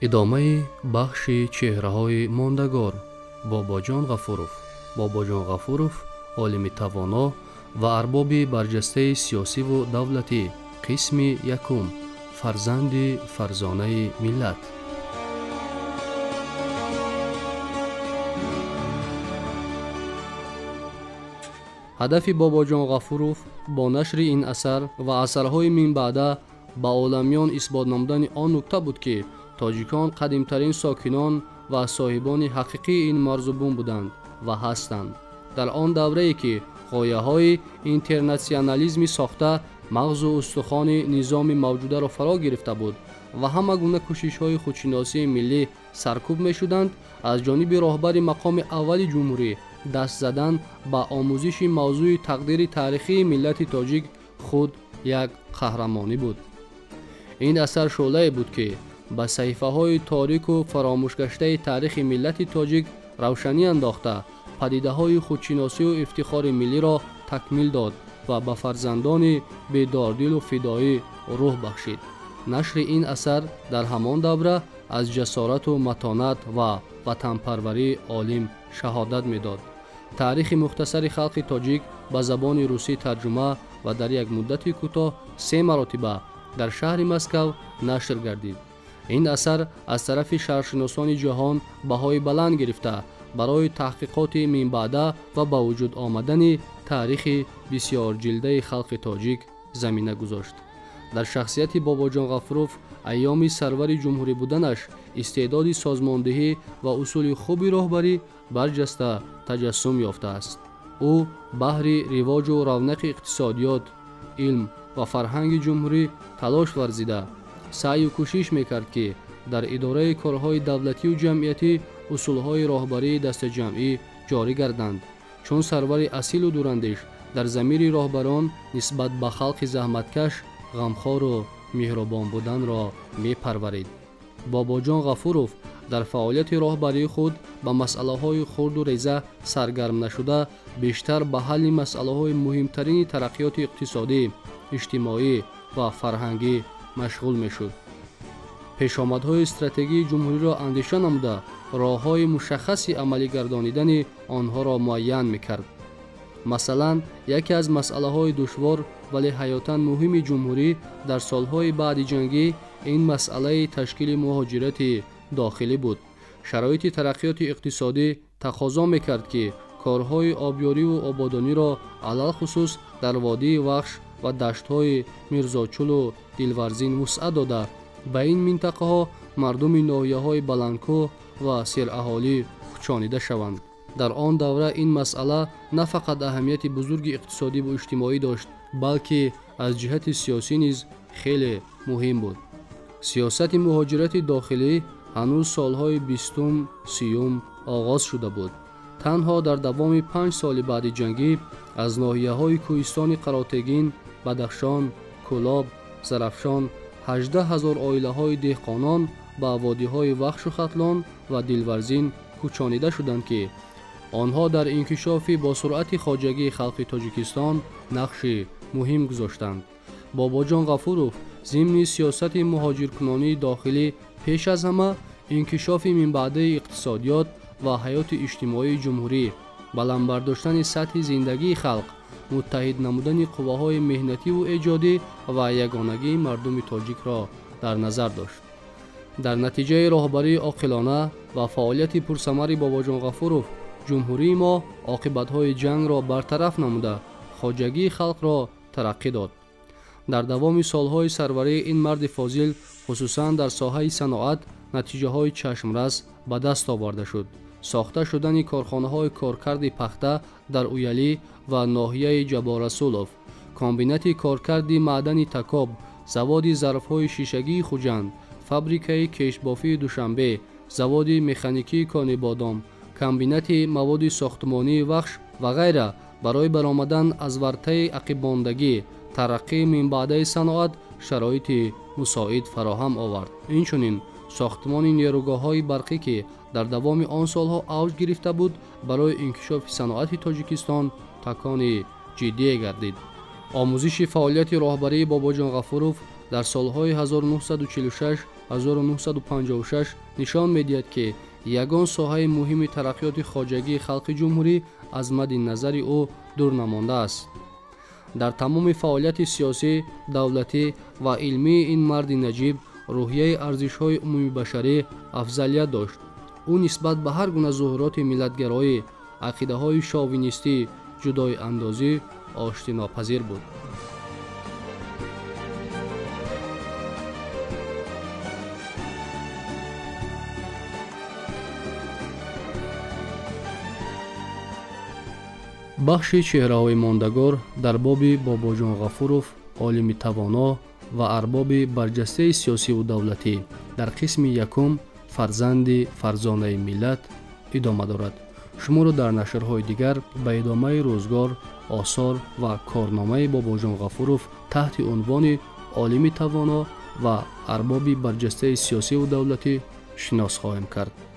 ادامه بخش چهره‌های ماندگار. باباجان غفورов. باباجان غفورов عالم توانا و ارباب برجسته سیاسی و دولتی. قسم یکم. فرزند فرزانه ملت. هدف باباجان غفورов با نشر این اثر و اثرهای من بعده با عالمیان اثبات نمودن آن نکته بود که تاجیکان قدیمترین ساکنان و صاحبان حقیقی این مرزبون بودند و هستند. در آن دوره‌ای که غایه‌های اینترناسیونالیسم ساخته مغز و استخوان نظام موجوده را فرا گرفته بود و همه گونه کوشش‌های خودشناسی ملی سرکوب می‌شدند، از جانب راهبر مقام اول جمهوری دست زدن به آموزش موضوع تقدیر تاریخی ملت تاجیک خود یک قهرمانی بود. این اثر شعله‌ای بود که به صحیفه‌های تاریک و فراموش گشته تاریخ ملت تاجیک روشنی انداخته پدیده‌های خودشناسی و افتخار ملی را تکمیل داد و به فرزندان بیداردل و فدایی روح بخشید. نشر این اثر در همان دوره از جسارت و متانت و وطنپروری عالم شهادت می‌داد. تاریخ مختصر خلق تاجیک به زبان روسی ترجمه و در یک مدت کوتاه 3 مرتبه در شهر مسکو نشر گردید. این اثر از طرف شهرشناسان جهان بهای بلند گرفته برای تحقیقات من بعده و با وجود آمدن تاریخ بسیار جلده خلق تاجیک زمینه گذاشت. در شخصیت باباجان غفورov ایام سرور جمهوری بودنش استعداد سازماندهی و اصول خوبی راهبری برجسته تجسم یافته است. او بهر رواج و رونق اقتصادیات، علم و فرهنگ جمهوری تلاش ورزیده سعی و کوشش میکرد که در اداره کارهای دولتی و جمعیتی اصولهای راهبری دست جمعی جاری گردند، چون سرور اصیل و دوراندیش در ضمیر راهبران نسبت به خلق زحمتکش غمخوار و مهربان بودن را میپرورید. باباجان غفورov در فعالیت راهبری خود به مسئله‌های خرد و ریزه سرگرم نشده بیشتر به حل مسئله‌های مهمترین ترقیات اقتصادی، اجتماعی و فرهنگی مشغول میشد. پیشامدهای استراتژی جمهوری را اندیشه نموده راه‌های مشخصی عملی گردانیدن آنها را معین میکرد. مثلا یکی از مسئله‌های دشوار ولی حیاتاً مهم جمهوری در سالهای بعد جنگی این مسئله تشکیل مهاجرت داخلی بود. شرایط ترقیات اقتصادی تقاضا میکرد که کارهای آبیاری و آبادانی را علل خصوص در وادی وخش و دشت‌های میرزاچل و دلورزین وسعت داده به این منطقه ها مردم ناحیه‌های بلندکوه و سراهالی کوچانیده شوند. در آن دوره این مسئله نه فقط اهمیت بزرگ اقتصادی و اجتماعی داشت بلکه از جهت سیاسی نیز خیلی مهم بود. سیاست مهاجرت داخلی هنوز سالهای 20م 30م آغاز شده بود. تنها در دوام 5 سال بعد جنگی از ناحیه‌های کوهستان قراتگین، بدخشان، کلاب، زرافشان 18,000 عائله‌های دهقانان به وادی‌های وخش و ختلان و دلورزین کوچانیده شدند که آنها در انکشاف با سرعت خواجگی خلق تاجیکستان نقش مهم گذاشتند. باباجان غفورov ضمن سیاست مهاجرکنانی داخلی پیش از همه انکشاف من بعده اقتصادیات و حیات اجتماعی جمهوری، بلند برداشتن سطح زندگی خلق، متحد نمودن قواهای مهنتی و ایجادی و یگانگی مردم تاجیک را در نظر داشت. در نتیجه راهبری عاقلانه و فعالیت پرثمر باباجان غفورov جمهوری ما عاقبت‌های جنگ را برطرف نموده خواجگی خلق را ترقی داد. در دوام سالهای سروری این مرد فاضل خصوصاً در ساحه صنعت نتیجه‌های چشمرس به دست آورده شد. ساخته شدن کارخانه‌های کارکرد پخته در اویلی و ناحیه جبارسولوف، کامبینات کارکرد معدن تکاب، زواد ظرف‌های شیشگی خوجند، فابریکه کشت‌بافی دوشنبه، زواد مکانیکی کان بادام، کامبینات مواد ساختمانی وخش و غیره برای برآمدن از ورطه عقب‌ماندگی ترقی من بعده صنعت شرایط مساعد فراهم آورد. اینچنین ساختمان نیروگاه‌های برقی که در دوام آن سالها اوج گرفته بود برای انکشاف صنعت تاجیکستان تکان جدی گردید. آموزش فعالیت راهبری باباجان غفورov در سالهای 1946 1956 нишон медиҳад ки ягон соҳаи муҳими тараққиёти хоҷагии халқи ҷумҳурӣ аз мадди назари ӯ дур намондааст. дар тамоми фаъолияти сиёсӣ, давлатӣ ва илмии ин марди наҷиб рӯҳияи арзишҳои умумибашарӣ афзалият дошт. ӯ нисбат ба ҳар гуна зуҳуроти миллатгароӣ, ақидаҳои шовинистӣ, ҷудоиандозӣ оштинопазир буд. бахши чеҳраҳои мондагор дар боби Бобоҷон Ғафуров, олими тавоно ва арбоби барҷастаи сиёсиву давлатӣ дар қисми якум фарзанди фарзонаи миллат идома дорад. шуморо дар нашрҳои дигар ба идомаи рӯзгор, осор ва корномаи Бобоҷон Ғафуров таҳти унвони олими тавоно ва арбоби барҷастаи сиёсиву давлатӣ шинос хоҳем кард.